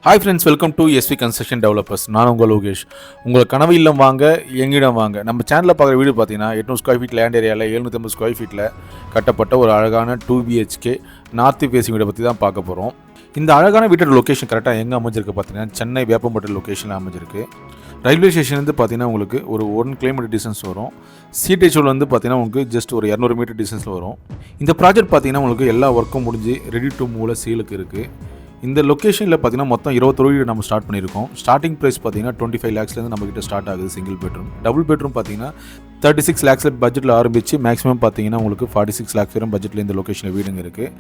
Hi friends, welcome to SV construction developers. நான் உங்கள் லோகேஷ். உங்கள் கனவு இல்லம் வாங்க எங்கிடம் வாங்க. நம்ம சேனலில் பார்க்குற வீடு பார்த்தீங்கன்னா 800 ஸ்கொயர் ஃபீட் லேண்ட் ஏரியாவில் 750 ஸ்கொயர் ஃபீட்டில் கட்டப்பட்ட ஒரு அழகான 2 BHK நார்த் ஃபேசிங் வீடை பற்றி தான் பார்க்க போகிறோம். இந்த அழகான வீட்டோட லொக்கேஷன் கரெக்டாக எங்கே அமைஞ்சிருக்கு பார்த்தீங்கன்னா சென்னை வேப்பம்பட்டு லொக்கேஷனில் அமைஞ்சிருக்கு. ரயில்வே ஸ்டேஷன்லேருந்து பார்த்தீங்கன்னா உங்களுக்கு ஒரு 1 கிலோமீட்டர் டிஸ்டன்ஸ் வரும். சிடிஹெச்ல வந்து பார்த்தீங்கன்னா உங்களுக்கு ஜஸ்ட் ஒரு 200 மீட்டர் டிஸ்டன்ஸில் வரும். இந்த ப்ராஜெக்ட் பார்த்தீங்கன்னா உங்களுக்கு எல்லா ஒர்க்கும் முடிஞ்சு ரெடி டு மூவில் சேலுக்கு இருக்குது. இந்த லொக்கேஷனில் பார்த்தீங்கன்னா மொத்தம் 21 வீடு நம்ம ஸ்டார்ட் பண்ணியிருக்கோம். ஸ்டார்டிங் ப்ரைஸ் பார்த்தீங்கன்னா 25 lakhsலேருந்து நம்மகிட்ட ஸ்டார்ட் ஆகுது சிங்கிள் பெட்ரூம். டபுள் பெட்ரூம் பார்த்தீங்கன்னா 36 lakhs பட்ஜெட்டில் ஆரம்பித்து மேக்ஸிமம் பார்த்தீங்கன்னா உங்களுக்கு 46 lakhs வரும் பட்ஜெட்டில் இந்த லொக்கேஷனில் வீடுங்க இருக்குது.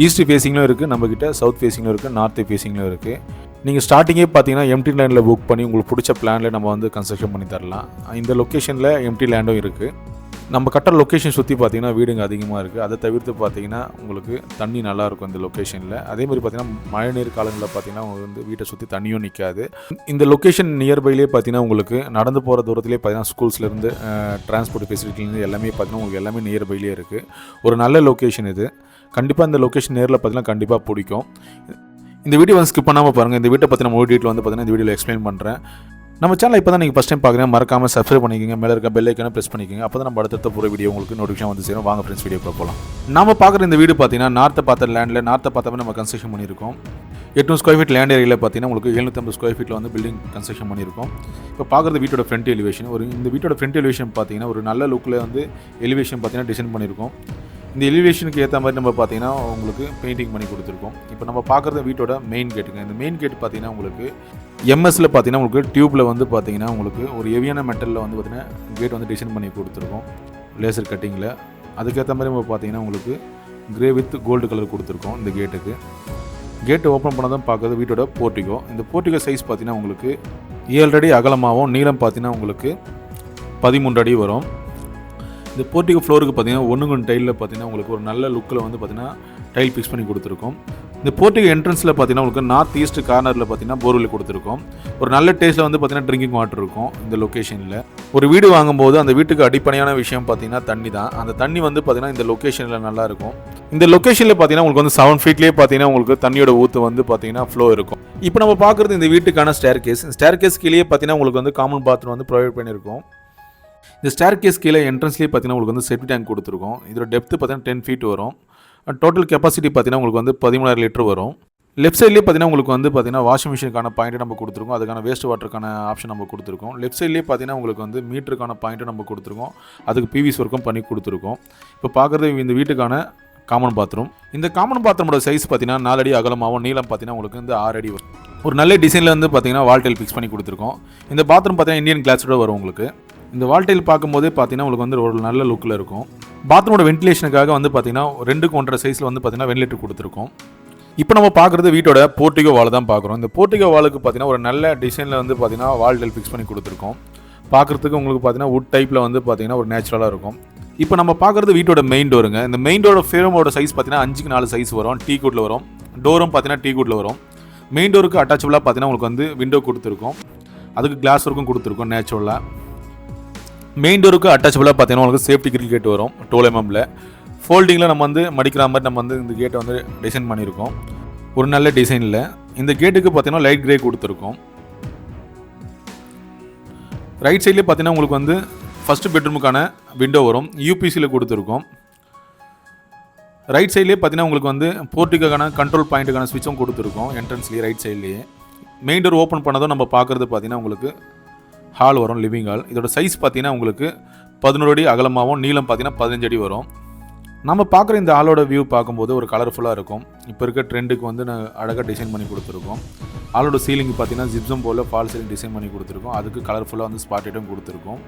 ஈஸ்ட் ஃபேஸிங்லும் இருக்குது, நம்மக்கிட்ட சவுத் ஃபேஸிங்லும் இருக்குது, நார்த் ஃபேஸிங்லும் இருக்குது. நீங்கள் ஸ்டார்டிங்கே பார்த்தீங்கன்னா எம்டி லேண்டில் புக் பண்ணி உங்களுக்கு பிடிச்ச பிளானில் நம்ம வந்து கன்ஸ்ட்ரக்ஷன் பண்ணி தரலாம். இந்த லொக்கேஷனில் எம்டி லேண்டும் இருக்குது. நம்ம கட்டுற லொக்கேஷன் சுற்றி பார்த்தீங்கன்னா வீடுங்க அதிகமாக இருக்குது. அதை தவிர்த்து பார்த்தீங்கன்னா உங்களுக்கு தண்ணி நல்லாயிருக்கும் இந்த லொக்கேஷனில். அதேமாதிரி பார்த்தீங்கன்னா மழை நீர் காலங்களில் பார்த்தீங்கன்னா உங்களுக்கு வந்து வீட்டை சுற்றி தண்ணியும் நிற்காது. இந்த லொக்கேஷன் நியர்பைலேயே பார்த்தீங்கன்னா உங்களுக்கு நடந்து போகிற தூரத்துலேயே பார்த்தீங்கன்னா ஸ்கூல்ஸ்லேருந்து டிரான்ஸ்போர்ட் ஃபெசிலிட்டிலேருந்து எல்லாமே பார்த்தீங்கன்னா உங்களுக்கு எல்லாமே நியர்பைலேயே இருக்குது. ஒரு நல்ல லொக்கேஷன் இது. கண்டிப்பாக இந்த லொக்கேஷன் நேரில் பார்த்தீங்கன்னா கண்டிப்பாக பிடிக்கும். இந்த வீடியோ வந்து ஸ்கிப் பண்ணாமல் பாருங்கள். இந்த வீட்டை பற்றின முழு டீட்டெயில் வந்து பார்த்தீங்கன்னா இந்த வீடியோவில் எக்ஸ்பிளைன் பண்ணுறேன். நம்ம சேனல் இப்போ தான் நீங்கள் ஃபஸ்ட் டைம் பார்க்குறீங்க, மறக்காமல் சப்ஸ்கிரைப் பண்ணிக்கோங்க. மேலே இருக்க பெல் ஐக்கானை ப்ரெஸ் பண்ணிக்கோங்க. அப்போ தான் நம்ம அடுத்த போகிற வீடியோ உங்களுக்கு நோட்டிஃபிகேஷன் வந்து சேரும். வாங்க ஃப்ரெண்ட்ஸ், வீடியோ போகலாம். நம்ம பார்க்குற இந்த வீடு பார்த்தீங்கன்னா நார்த்தை பார்த்த லேண்டில் நார்த்தை பார்த்தப்ப நம்ம கன்ஸ்ட்ரக்ஷன் பண்ணியிருக்கோம். 800 ஸ்கொயர் ஃபீட் லேண்ட் ஏரியாவில் பார்த்தீங்கன்னா உங்களுக்கு 750 ஸ்கொயர் ஃபீட்டில் வந்து பில்டிங் கன்ஸ்ட்ரக்ஷன் பண்ணியிருக்கோம். இப்போ பார்க்குறது வீட்டோட ஃப்ரண்ட் எலிவேஷன். இந்த வீட்டோட ஃப்ரண்ட் எலிவேஷன் பார்த்தீங்கன்னா ஒரு நல்ல லுக்கில் வந்து எலிவேஷன் பார்த்தீங்கன்னா டிசைன் பண்ணியிருக்கோம். இந்த எலிவேஷனுக்கு ஏற்ற மாதிரி நம்ம பார்த்தீங்கன்னா உங்களுக்கு பெயிண்டிங் பண்ணி கொடுத்துருக்கோம். இப்போ நம்ம பார்க்குறது வீட்டோட மெயின் கேட்டுங்க. இந்த மெயின் கேட் பார்த்தீங்கன்னா உங்களுக்கு எம்எஸ்ல பார்த்தீங்கன்னா உங்களுக்கு டியூப்பில் வந்து பார்த்தீங்கன்னா உங்களுக்கு ஒரு ஹெவியான மெட்டலில் வந்து பார்த்தீங்கன்னா கேட் வந்து டிசைன் பண்ணி கொடுத்துருக்கோம் லேசர் கட்டிங்கில். அதுக்கேற்ற மாதிரி நம்ம பார்த்தீங்கன்னா உங்களுக்கு கிரே வித் கோல்டு கலர் கொடுத்துருக்கோம். இந்த கேட்டு ஓப்பன் பண்ண தான் பார்க்குறது வீட்டோட போர்ட்டிகோ. இந்த போர்ட்டிகோ சைஸ் பார்த்தீங்கன்னா உங்களுக்கு 7 அடி அகலமாகவும் நீளம் பார்த்தீங்கன்னா உங்களுக்கு 13 அடி வரும். இந்த போர்ட்டிகோ ஃப்ளோருக்கு பார்த்தீங்கன்னா 1 டைலில் பார்த்தீங்கன்னா உங்களுக்கு ஒரு நல்ல லுக்கில் வந்து பார்த்தீங்கன்னா டைல் ஃபிக்ஸ் பண்ணி கொடுத்துருக்கோம். இந்த போர்ட்டிகோ என்ட்ரன்ஸில் பார்த்தீங்கன்னா உங்களுக்கு நார்த் ஈஸ்ட் கார்னரில் பார்த்தீங்கன்னா போர்வெல் கொடுத்துருக்கோம். ஒரு நல்ல டேஸ்ட்டில் வந்து பார்த்தீங்கன்னா ட்ரிங்கிங் வாட்டர் இருக்கும் இந்த லொக்கேஷனில். ஒரு வீடு வாங்கும்போது அந்த வீட்டுக்கு அடிப்படையான விஷயம் பார்த்தீங்கன்னா தண்ணி தான். அந்த தண்ணி வந்து பார்த்தீங்கன்னா இந்த லொக்கேஷனில் நல்லாயிருக்கும். இந்த லொக்கேஷனில் பார்த்தீங்கன்னா உங்களுக்கு வந்து 7 ஃபீட்லேயே பார்த்தீங்கன்னா உங்களுக்கு தண்ணியோட ஊற்று வந்து பார்த்தீங்கன்னா ஃப்ளோ இருக்கும். இப்போ நம்ம பார்க்குறது இந்த வீட்டுக்கான ஸ்டேர் கேஸ் கீழே பார்த்தீங்கன்னா உங்களுக்கு வந்து காமன் பாத்ரூம் வந்து ப்ரொவைட் பண்ணியிருக்கோம். இந்த ஸ்டேர் கேஸ் கீழே என்ட்ரன்ஸ்லேயே பார்த்தீங்கன்னா உங்களுக்கு வந்து செப்டி டேங்க் கொடுத்துருக்கோம். இதோட டெப்த்து பார்த்தீங்கன்னா 10 feet வரும். டோட்டல் கெப்பாசிட்டி பார்த்தீங்கன்னா உங்களுக்கு வந்து 13,000 லிட்டர் வரும். லெஃப்ட் சைட்லேயே பார்த்தீங்கன்னா உங்களுக்கு வந்து பார்த்தீங்கன்னா வாஷிங் மிஷினுக்கான பாயிண்ட்டு நம்ம கொடுத்துருக்கோம். அதுக்கான வேஸ்ட் வாட்டருக்கான ஆப்ஷன் நம்ம கொடுத்துருக்கோம். லெஃப்ட் சைட்லேயே பார்த்தீங்கன்னா உங்களுக்கு வந்து மீட்டருக்கான பாயிண்ட்டு நம்ம கொடுத்துருக்கோம். அதுக்கு பிவிசி ஒர்க்கும் பண்ணி கொடுத்துருக்கோம். இப்போ பார்க்குறது இந்த வீட்டுக்கான காமன் பாத்ரூம். இந்த காமன் பாத்ரூமோட சைஸ் பார்த்தீங்கன்னா 4 அடி அகலமாகவும் நீளம் பார்த்தீங்கன்னா உங்களுக்கு வந்து 6 அடி வரும். ஒரு நல்ல டிசைனில் வந்து பார்த்தீங்கன்னா வால் டைல் ஃபிக்ஸ் பண்ணி கொடுத்துருக்கோம். இந்த பாத்ரூம் பார்த்தீங்கன்னா இந்தியன் கிளாஸோட வரும் உங்களுக்கு. இந்த வால் டைல் பார்க்கும்போதே பார்த்தீங்கன்னா உங்களுக்கு வந்து ஒரு நல்ல லுக்கில் இருக்கும். பாத்ரூமோட வென்டிலேஷனுக்காக வந்து பார்த்தீங்கன்னா 2க்கு 1.5 சைஸில் வந்து பார்த்தீங்கன்னா வென்டிலேட்டர் கொடுத்துருக்கோம். இப்போ நம்ம பார்க்குறது வீட்டோட போர்ட்டிகோ வால் தான் பார்க்குறோம். இந்த போர்ட்டிகோ வாலுக்கு பார்த்தீங்கன்னா ஒரு நல்ல டிசைனில் வந்து பார்த்தீங்கன்னா வால் டைல் ஃபிக்ஸ் பண்ணி கொடுத்துருக்கோம். பார்க்குறதுக்கு உங்களுக்கு பார்த்தீங்கன்னா வுட் டைப்பில் வந்து பார்த்தீங்கன்னா ஒரு நேச்சுரலாக இருக்கும். இப்போ நம்ம பார்க்குறது வீட்டோட மெயின் டோருங்க. இந்த மெயின் டோரோட ஃப்ரேமோட சைஸ் பார்த்தீங்கன்னா 5க்கு 4 சைஸ் வரும். டீ குட்டில் வரும். டோரும் பார்த்தீங்கன்னா டீ குட்டில் வரும். மெயின் டோருக்கு அட்டாச்சபிளாக பார்த்தீங்கன்னா உங்களுக்கு வந்து விண்டோ கொடுத்துருக்கோம். அதுக்கு கிளாஸ் ஒர்க்கும் கொடுத்துருக்கோம் நேச்சுரலாக. மெயின் டோருக்கு அட்டாச்சபிளாக பார்த்தீங்கன்னா உங்களுக்கு சேஃப்டி கிரில் கேட் வரும் 12 mmல. ஃபோல்டிங்கில் நம்ம வந்து மடிக்கிற மாதிரி நம்ம வந்து இந்த கேட்டை வந்து டிசைன் பண்ணியிருக்கோம். ஒரு நல்ல டிசைனில் இந்த கேட்டுக்கு பார்த்தீங்கன்னா லைட் கிரே கொடுத்துருக்கோம். ரைட் சைட்லேயே பார்த்தீங்கன்னா உங்களுக்கு வந்து ஃபஸ்ட்டு பெட்ரூமுக்கான விண்டோ வரும். யூபிசியில் கொடுத்துருக்கோம். ரைட் சைட்லேயே பார்த்தீங்கன்னா உங்களுக்கு வந்து போர்ட்டிக்கான கண்ட்ரோல் பாயிண்ட்டுக்கான ஸ்விட்சும் கொடுத்துருக்கோம். என்ட்ரன்ஸ்லேயே ரைட் சைட்லேயே மெயின் டோர் ஓப்பன் பண்ணதும் நம்ம பார்க்குறது பார்த்தீங்கன்னா உங்களுக்கு ஹால் வரும், லிவிங் ஹால். இதோட சைஸ் பார்த்தீங்கன்னா உங்களுக்கு 11 அடி அகலமாகவும் நீளம் பார்த்தீங்கன்னா 15 அடி வரும். நம்ம பார்க்குற இந்த ஹாலோட வியூ பார்க்கும்போது ஒரு கலர்ஃபுல்லாக இருக்கும். இப்போ இருக்க ட்ரெண்டுக்கு வந்து அழகாக டிசைன் பண்ணி கொடுத்துருக்கோம். ஹாலோட சீலிங் பார்த்தீங்கன்னா ஜிப்சம் போல் ஃபால் சீலிங் டிசைன் பண்ணி கொடுத்துருக்கோம். அதுக்கு கலர்ஃபுல்லாக வந்து ஸ்பாட்லைட்டும் கொடுத்துருக்கோம்.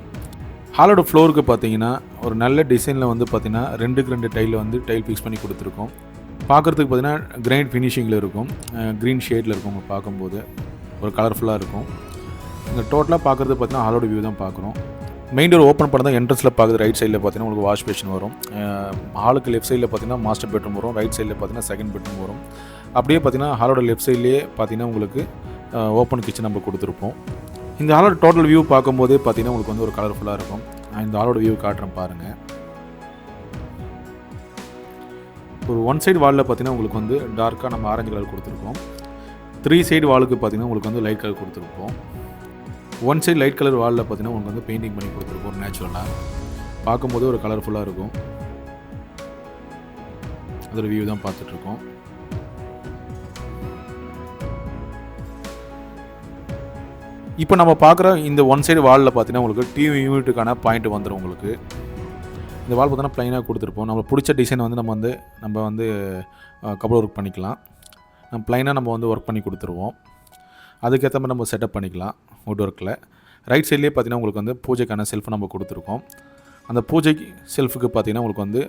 ஹாலோட ஃப்ளோருக்கு பார்த்தீங்கன்னா ஒரு நல்ல டிசைனில் வந்து பார்த்தீங்கன்னா 2க்கு 2 டைலில் வந்து டைல் ஃபிக்ஸ் பண்ணி கொடுத்துருக்கோம். பார்க்குறதுக்கு பார்த்தீங்கன்னா கிரைண்ட் ஃபினிஷிங்கில் இருக்கும். க்ரீன் ஷேடில் இருக்கும். நம்ம பார்க்கும்போது ஒரு கலர்ஃபுல்லாக இருக்கும். இந்த டோட்டலாக பார்க்குறது பார்த்தீங்கன்னா ஹாலோட வியூ தான் பார்க்குறோம். மெயின் டோர் ஓப்பன் பண்ண தான் என்ட்ரன்ஸில் பார்க்குறது ரைட் சைடில் பார்த்தீங்கன்னா உங்களுக்கு வாஷ் பேஷன் வரும். ஹாலுக்கு லெஃப்ட் சைடில் பார்த்தீங்கன்னா மாஸ்டர் பெட்ரூம் வரும். ரைட் சைடில் பார்த்தீங்கன்னா செகண்ட் பெட்ரூம் வரும். அப்படியே பார்த்தீங்கன்னா ஹாலோட லெஃப்ட் சைட்லேயே பார்த்தீங்கன்னா உங்களுக்கு ஓப்பன் கிச்சன் நம்ம கொடுத்துருப்போம். இந்த ஹாலோட டோட்டல் வியூ பார்க்கும்போதே பார்த்தீங்கன்னா உங்களுக்கு வந்து ஒரு கலர்ஃபுல்லாக இருக்கும். இந்த ஹாலோட வியூ காட்டுறேன் பாருங்கள். ஒரு ஒன் சைடு வாலில் பார்த்தீங்கன்னா உங்களுக்கு வந்து டார்க்காக நம்ம ஆரஞ்சு கலர் கொடுத்துருக்கோம். 3 சைடு வாலுக்கு பார்த்தீங்கன்னா உங்களுக்கு வந்து லைட் கலர் கொடுத்துருப்போம். ஒன் சைடு லைட் கலர் வாலில் பார்த்தீங்கன்னா உங்களுக்கு வந்து பெயிண்டிங் பண்ணி கொடுத்துருப்போம். நேச்சுரலாக பார்க்கும்போது ஒரு கலர்ஃபுல்லாக இருக்கும். அதோட வியூ தான் பார்த்துட்ருக்கோம். இப்போ நம்ம பார்க்குற இந்த ஒன் சைடு வாலில் பார்த்தீங்கன்னா உங்களுக்கு டிவி யூனிட்டுக்கான பாயிண்ட் வந்துடும். உங்களுக்கு இந்த வால் பார்த்தோன்னா ப்ளைனாக கொடுத்துருப்போம். நம்ம பிடிச்ச டிசைன் வந்து நம்ம வந்து கபோர்ட் ஒர்க் பண்ணிக்கலாம். நம்ம ப்ளைனாக நம்ம வந்து ஒர்க் பண்ணி கொடுத்துருவோம். அதுக்கேற்ற மாதிரி நம்ம செட்டப் பண்ணிக்கலாம் வுட் ஒர்க்கில். ரைட் சைட்லேயே பார்த்தீங்கன்னா உங்களுக்கு வந்து பூஜைக்கான செல்ஃபை நம்ம கொடுத்துருக்கோம். அந்த பூஜை செல்ஃபுக்கு பார்த்தீங்கன்னா உங்களுக்கு வந்து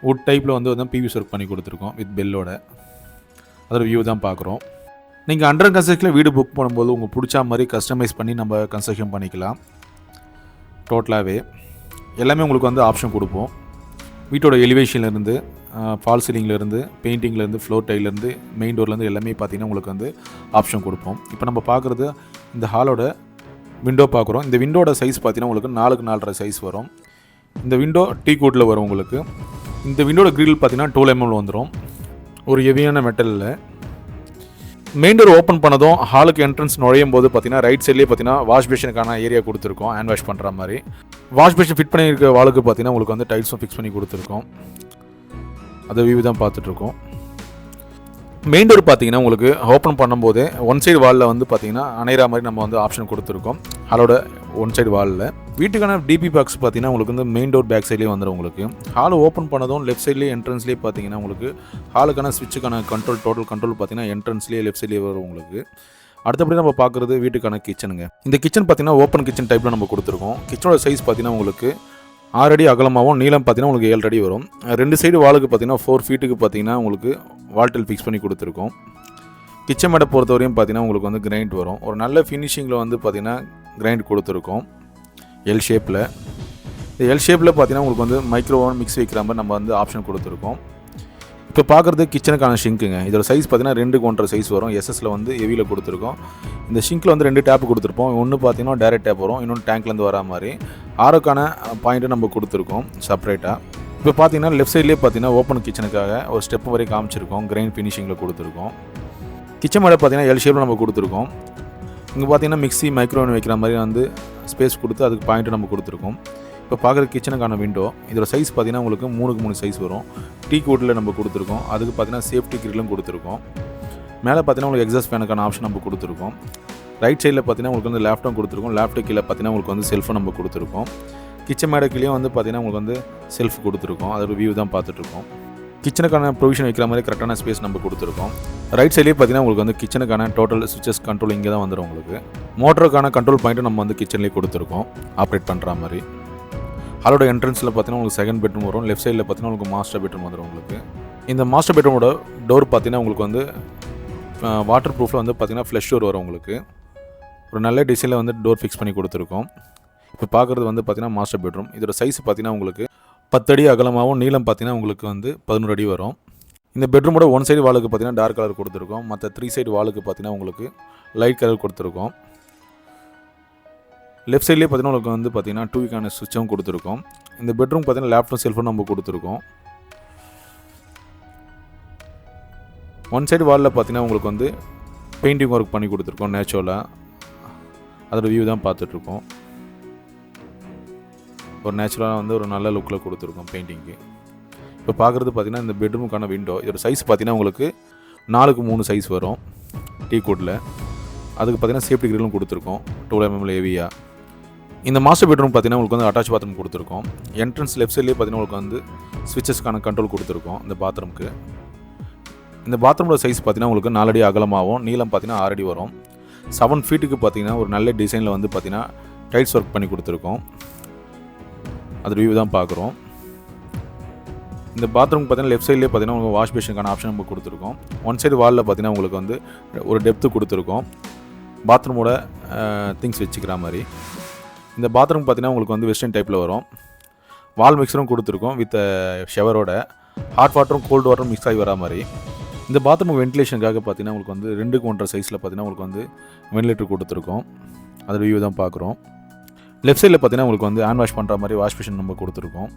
வுட் டைப்பில் வந்து பிவிசி ஒர்க் பண்ணி கொடுத்துருக்கோம் வித் பெல்லோட. அதோட வியூ தான் பார்க்குறோம். நீங்கள் அண்டர் கன்ஸ்ட்ரக்ஷனில் வீடு புக் பண்ணும்போது உங்களுக்கு பிடிச்ச மாதிரி கஸ்டமைஸ் பண்ணி நம்ம கன்ஸ்ட்ரக்ஷன் பண்ணிக்கலாம். டோட்டலாகவே எல்லாமே உங்களுக்கு வந்து ஆப்ஷன் கொடுப்போம். வீட்டோட எலிவேஷன்லேருந்து, ஃபால் சீலிங்லேருந்து, பெயிண்டிங்லேருந்து, ஃப்ளோர் டைலேருந்து, மெயின் டோர்லேருந்து எல்லாமே பார்த்திங்கன்னா உங்களுக்கு வந்து ஆப்ஷன் கொடுப்போம். இப்போ நம்ம பார்க்குறது இந்த ஹாலோட விண்டோ பார்க்குறோம். இந்த விண்டோட சைஸ் பார்த்திங்கன்னா உங்களுக்கு 4x 4.5 சைஸ் வரும். இந்த விண்டோ டீ கோட்டில் வரும் உங்களுக்கு. இந்த விண்டோட கிரில் பார்த்திங்கன்னா 12 mm வந்துடும். ஒரு ஹெவியான மெட்டலில். மெயின் டோர் ஓப்பன் பண்ணதும் ஹாலுக்கு என்ட்ரன்ஸ் நுழையும் போது பார்த்தீங்கன்னா ரைட் சைட்லேயே பார்த்தீங்கன்னா வாஷ் பேஷனுக்கான ஏரியா கொடுத்துருக்கோம். ஹேண்ட் வாஷ் பண்ணுற மாதிரி. வாஷ் பேஷன் ஃபிட் பண்ணியிருக்க வாலுக்கு பார்த்தீங்கன்னா உங்களுக்கு வந்து டைல்ஸும் ஃபிக்ஸ் பண்ணி கொடுத்துருக்கோம். அதை வியூ தான் பார்த்துட்ருக்கோம். மெயின் டோர் பார்த்தீங்கன்னா உங்களுக்கு ஓப்பன் பண்ணும்போது ஒன் சைடு வாலில் வந்து பார்த்தீங்கன்னா அணையிற மாதிரி நம்ம வந்து ஆப்ஷன் கொடுத்துருக்கோம். ஹாலோட ஒன் சைடு வாலில். வீட்டுக்கான டிபி பாக்ஸ் பார்த்தீங்கன்னா உங்களுக்கு வந்து மெயின் டோர் பேக் சைட்லேயே வந்துடும். உங்களுக்கு ஹால் ஓப்பன் பண்ணதும் லெஃப்ட் சைட்லேயே என்ட்ரன்ஸ்லேயே பார்த்தீங்கன்னா உங்களுக்கு ஹாலுக்கான ஸ்விட்சுக்கான டோட்டல் கண்ட்ரோல் பார்த்தீங்கன்னா என்ட்ரன்ஸ்லேயே லெஃப்ட் சைட்லேயே வரும் உங்களுக்கு. அடுத்தபடி நம்ம பார்க்குறது வீட்டுக்கான கிச்சனுங்க. இந்த கிச்சன் பார்த்தீங்கன்னா ஓப்பன் கிச்சன் டைப்பில் நம்ம கொடுத்துருக்கோம். கிச்சனோட சைஸ் பார்த்தீங்கன்னா உங்களுக்கு 6 அடி அகலமாகவும் நீளம் பார்த்தீங்கன்னா உங்களுக்கு 7 அடி வரும். 2 சைடு வாலுக்கு பார்த்தீங்கன்னா 4 ஃபீட்டுக்கு பார்த்தீங்கன்னா உங்களுக்கு வால்டல் ஃபிக்ஸ் பண்ணி கொடுத்துருக்கோம். கிச்சன் மேடை பொறுத்தவரையும் பார்த்தீங்கன்னா உங்களுக்கு வந்து கிரைண்ட் வரும். ஒரு நல்ல ஃபினிஷிங்கில் வந்து பார்த்தீங்கன்னா கிரைண்ட் கொடுத்துருக்கோம் எல் ஷேப்பில். இந்த எல் ஷேப்பில் பார்த்தீங்கன்னா உங்களுக்கு வந்து மைக்ரோவன் மிக்ஸ் வைக்கிற மாதிரி நம்ம வந்து ஆப்ஷன் கொடுத்துருக்கோம். இப்போ பார்க்குறது கிச்சனுக்கான ஷிங்க்குங்க. இதோட சைஸ் பார்த்தீங்கன்னா 2x 1.5 சைஸ் வரும். எஸ்எஸ்ல வந்து ஹெவியில் கொடுத்துருக்கோம். இந்த ஷிங்கில் வந்து 2 டேப் கொடுத்துருப்போம். ஒன்று பார்த்தீங்கன்னா டேரெக்ட் டேப் வரும், இன்னொன்று டேங்க்லேருந்து வரா மாதிரி. ஆரோக்கான பாயிண்ட்டு நம்ம கொடுத்துருக்கோம் செப்பரேட்டாக. இப்போ பார்த்தீங்கன்னா லெஃப்ட் சைட்லேயே பார்த்தீங்கன்னா ஓப்பன் கிச்சனுக்காக ஒரு ஸ்டெப் வரை காமிச்சிருக்கோம். கிரைண்ட் ஃபினிஷிங்கில் கொடுத்துருக்கோம். கிச்சன் மேலே பார்த்தீங்கன்னா எல் ஷேப்பில் நம்ம கொடுத்துருக்கோம். இங்கே பார்த்தீங்கன்னா மிக்ஸி மைக்ரோவன் வைக்கிற மாதிரி வந்து ஸ்பேஸ் கொடுத்து அதுக்கு பாயிண்ட்டு நம்ம கொடுத்துருக்கோம். இப்போ பார்க்குற கிச்சனுக்கான விண்டோ இதோட சைஸ் பார்த்தீங்கன்னா உங்களுக்கு 3x 3 சைஸ் வரும். டீ கோட்டில் நம்ம கொடுத்துருக்கோம். அதுக்கு பார்த்தீங்கன்னா சேஃப்டி கிரிலும் கொடுத்துருக்கோம். மேலே பார்த்தீங்கன்னா உங்களுக்கு எக்ஸாஸ்ட் ஃபேனுக்கான ஆப்ஷன் நம்ம கொடுத்துருக்கோம். ரைட் சைடில் பார்த்தீங்கன்னா உங்களுக்கு வந்து லேப்டாப் கொடுத்துருக்கோம். லேப்டாப் கீழே பார்த்தீங்கன்னா உங்களுக்கு வந்து செல்ஃபும் நம்ம கொடுத்துருக்கோம். கிச்சன் மேடை கீழே வந்து பார்த்தீங்கன்னா உங்களுக்கு வந்து செல்ஃப் கொடுத்துருக்கோம். அதோட வியூ தான் பார்த்துட்ருக்கோம். கிச்சனுக்கான ப்ரொவிஷன் வைக்கிற மாதிரி கரெக்டான ஸ்பேஸ் நம்ம கொடுத்துருக்கோம். ரைட் சைட்லேயே பார்த்தீங்கன்னா உங்களுக்கு வந்து கிச்சனுக்கான டோட்டல் சுவிச்சஸ் கண்ட்ரோல் இங்கே தான் வந்துடும். உங்களுக்கு மோட்டருக்கான கண்ட்ரோல் பாயிண்ட்டு நம்ம வந்து கிச்சன்லேயே கொடுத்துருக்கோம் ஆப்ரேட் பண்ணுற மாதிரி. ஹாலோட என்ட்ரன்ஸில் பார்த்தீங்கன்னா உங்களுக்கு செகண்ட் பெட்ரூம் வரும். லெஃப்ட் சைடில் பார்த்தீங்கன்னா உங்களுக்கு மாஸ்டர் பெட்ரூம் வந்துடும். உங்களுக்கு இந்த மாஸ்டர் பெட்ரூமோட டோர் பார்த்தீங்கன்னா உங்களுக்கு வந்து வாட்டர் ப்ரூஃபில் வந்து பார்த்தீங்கன்னா ஃப்ளஷ் டோர் வரும். உங்களுக்கு ஒரு நல்ல டிசைனில் வந்து டோர் ஃபிக்ஸ் பண்ணி கொடுத்துருக்கோம். இப்போ பார்க்குறது வந்து பார்த்தீங்கன்னா மாஸ்டர் பெட்ரூம். இதோட சைஸ் பார்த்தீங்கன்னா உங்களுக்கு 10 அடி அகலமாகவும் நீளம் பார்த்தீங்கன்னா உங்களுக்கு வந்து 11 அடி வரும். இந்த பெட்ரூமோட ஒன் சைடு வாலுக்கு பார்த்தீங்கன்னா டார்க் கலர் கொடுத்துருக்கோம். மற்ற 3 சைடு வாலுக்கு பார்த்தீங்கன்னா உங்களுக்கு லைட் கலர் கொடுத்துருக்கோம். லெஃப்ட் சைட்லேயே பார்த்தீங்கன்னா உங்களுக்கு வந்து பார்த்தீங்கன்னா 2 சுவிட்சும் கொடுத்துருக்கோம். இந்த பெட்ரூம் பார்த்தீங்கன்னா லேப்டாப் செல்ஃபும் நம்ம கொடுத்துருக்கோம். ஒன் சைடு வாலில் பார்த்தீங்கன்னா உங்களுக்கு வந்து பெயிண்டிங் ஒர்க் பண்ணி கொடுத்துருக்கோம் நேச்சுரலாக. அதோட வியூ தான் பார்த்துட்ருக்கோம். ஒரு நேச்சுரலாக வந்து ஒரு நல்ல லுக்கில் கொடுத்துருக்கோம் பெயிண்டிங்கு. இப்போ பார்க்குறது பார்த்தீங்கன்னா இந்த பெட்ரூமுக்கான விண்டோ இதோட சைஸ் பார்த்தீங்கன்னா உங்களுக்கு 4x 3 சைஸ் வரும் டீ கோட்டில். அதுக்கு பார்த்தீங்கன்னா சேஃப்டி கிரிலும் கொடுத்துருக்கோம் 12 mm ஹெவியாக. இந்த மாஸ்டர் பெட்ரூம் பார்த்தீங்கன்னா உங்களுக்கு வந்து அட்டாச் பாத்ரூம் கொடுத்துருக்கோம். என்ட்ரன்ஸ் லெஃப்ட் சைட்லேயே பார்த்தீங்கன்னா உங்களுக்கு வந்து ஸ்விட்சஸ்க்கான கண்ட்ரோல் கொடுத்துருக்கோம் இந்த பாத்ரூமுக்கு. இந்த பாத்ரூமோட சைஸ் பார்த்தீங்கன்னா உங்களுக்கு 4 அடி அகலமாகவும் நீளம் பார்த்தீங்கன்னா 6 அடி வரும். 7 ஃபீட்டுக்கு பார்த்தீங்கன்னா ஒரு நல்ல டிசைனில் வந்து பார்த்தீங்கன்னா டைல்ஸ் ஒர்க் பண்ணி கொடுத்துருக்கோம். அது வியூ தான் பார்க்குறோம். இந்த பாத்ரூம் பார்த்தீங்கன்னா லெஃப்ட் சைட்லேயே பார்த்தீங்கன்னா உங்களுக்கு வாஷ் பேஷனுக்கான ஆப்ஷன் நம்ம கொடுத்துருக்கோம். ஒன் சைடு வாலில் பார்த்தீங்கன்னா உங்களுக்கு வந்து ஒரு டெப்த்து கொடுத்துருக்கோம் பாத்ரூமோட திங்ஸ் வச்சுக்கிற மாதிரி. இந்த பாத்ரூம் பார்த்தீங்கன்னா உங்களுக்கு வந்து வெஸ்டர்ன் டைப்பில் வரும். வால் மிக்சரும் கொடுத்துருக்கோம் வித் ஷவரோட. ஹாட் வாட்டரும் கோல்டு வாட்டரும் மிக்ஸ் ஆகி வரா மாதிரி. இந்த பாத்ரூம் வென்டிலேஷனுக்காக பார்த்தீங்கன்னா உங்களுக்கு வந்து 2x 1.5 சைஸில் பார்த்தீங்கன்னா உங்களுக்கு வந்து வென்டிலேட்டர் கொடுத்துருக்கோம். அதோட வியூ தான் பார்க்குறோம். லெஃப்ட் சைடில் பார்த்தீங்கன்னா உங்களுக்கு வந்து ஹேண்ட் வாஷ் பண்ணுற மாதிரி வாஷ் பேஷன் நம்ம கொடுத்துருக்கோம்.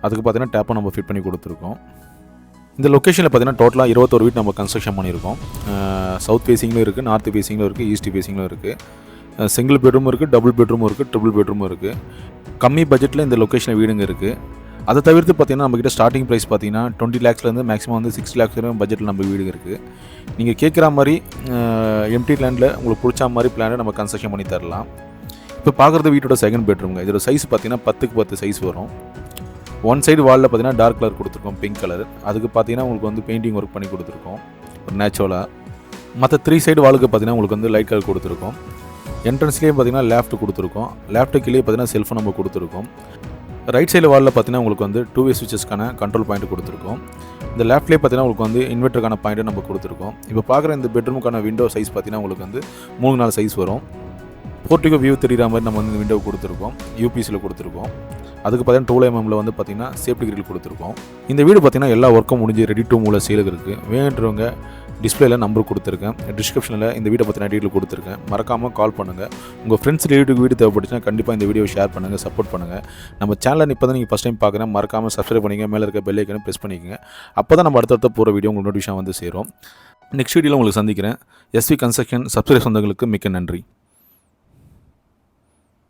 அதுக்கு பார்த்தீங்கன்னா டேப்பும் நம்ம ஃபிட் பண்ணி கொடுத்துருக்கோம். இந்த லொக்கேஷனில் பார்த்தீங்கன்னா டோட்டலாக 21 வீடு நம்ம கன்ஸ்ட்ரக்ஷன் பண்ணியிருக்கோம். சவுத் ஃபேஸிங்லும் இருக்குது, நார்த் ஃபேஸிங்லும் இருக்குது, ஈஸ்ட் ஃபேஸிங்லும் இருக்குது. சிங்கிள் பெட்ரூமும் இருக்குது, டபுள் பெட்ரூமும் இருக்குது, ட்ரிபிள் பெட்ரூமும் இருக்குது. கம்மி பட்ஜெட்டில் இந்த லொக்கேஷனில் வீடுங்க இருக்குது. அதை தவிர்த்து பார்த்தீங்கன்னா நம்மக்கிட்ட ஸ்டார்டிங் ப்ரைஸ் பார்த்தீங்கன்னா 20 lakhsலேருந்து மேக்ஸிமம் வந்து 6 lakhs வரைக்கும் பட்ஜெட்டில் நம்ம வீடு இருக்குது. நீங்கள் கேட்குற மாதிரி எம்டி லேண்டில் உங்களுக்கு பிடிச்ச மாதிரி பிளானை நம்ம கன்ஸ்ட்ரக்ஷன் பண்ணி தரலாம். இப்போ பார்க்குறது வீட்டோட செகண்ட் பெட்ரூம்ங்க. இதோட சைஸ் பார்த்தீங்கன்னா 10க்கு 10 சைஸ் வரும். ஒன் சைடு வாலில் பார்த்தீங்கன்னா டார்க் கலர் கொடுத்துருக்கோம், பிங்க் கலர். அதுக்கு பார்த்தீங்கன்னா உங்களுக்கு வந்து பெயிண்டிங் ஒர்க் பண்ணி கொடுத்துருக்கோம் ஒரு நேச்சுரலாக. மற்ற 3 சைடு வாலுக்கு பார்த்தீங்கன்னா உங்களுக்கு வந்து லைட் கலர் கொடுத்துருக்கோம். என்ட்ரன்ஸ்லேயே பார்த்தீங்கன்னா லேஃப்ட் கொடுத்துருக்கோம். லேஃப்ட்டுக்கு கீழே பார்த்தீங்கன்னா செல்ஃபோன் நம்ம கொடுத்துருக்கோம். ரைட் சைடு வாலில் பார்த்தீங்கன்னா உங்களுக்கு வந்து 2-way ஸ்விட்சஸ்க்கான கண்ட்ரோல் பாயிண்ட் கொடுத்துருக்கோம். இந்த லேஃப்ட்லேயே பார்த்தீங்கன்னா உங்களுக்கு வந்து இன்வெர்ட்டருக்கான பாயிண்ட்டை நம்ம கொடுத்துருக்கோம். இப்போ பார்க்குற இந்த பெட்ரூமுக்கான விண்டோ சைஸ் பார்த்தீங்கன்னா உங்களுக்கு வந்து 3-4 சைஸ் வரும். போர்ட்டிகோ வியூ தெரிகிற மாதிரி நம்ம வந்து இந்த விண்டோ கொடுத்துருக்கோம், யூபிஎஸ்சியில் கொடுத்துருக்கோம். அதுக்கு பார்த்தீங்கன்னா 12 mm வந்து பார்த்தீங்கன்னா சேஃப்டி கிரில் கொடுத்துருக்கோம். இந்த வீடு பார்த்தீங்கன்னா எல்லா ஒர்க்கும் முடிஞ்சு ரெடி டு மூவ் சேலுக்கு இருக்குது. வேணுன்றவங்க டிஸ்பிளேல நம்பர் கொடுத்துருக்கேன், டிஸ்கிரிப்ஷனில் இந்த வீடை பற்றின டீட்டெயில் கொடுத்துருக்கேன். மறக்காமல் கால் பண்ணுங்கள். உங்கள் ஃப்ரெண்ட்ஸ் ரிலேட்டிவ் வீடு தேவைப்பட்டுச்சுன்னா கண்டிப்பாக இந்த வீடியோ ஷேர் பண்ணுங்கள், சப்போர்ட் பண்ணுங்கள். நம்ம சேனலில் இப்போ தான் நீங்கள் ஃபஸ்ட் டைம் பார்க்குறேன், மறக்காமல் சப்ஸ்கிரைப் பண்ணிங்க, மேலே இருக்க பெல் ஐக்கனை ப்ரெஸ் பண்ணிக்கங்க. அப்போ தான் நம்ம அடுத்தடுத்த போகிற வீடியோ உங்களுக்கு நோட்டிஃபிகேஷன் வந்து சேரும். நெக்ஸ்ட் வீடியோவில் உங்களுக்கு சந்திக்கிறேன். எஸ்வி கன்ஸ்ட்ரக்ஷன் சப்ஸ்கிரைப் சொந்தங்களுக்கு மிக்க நன்றி.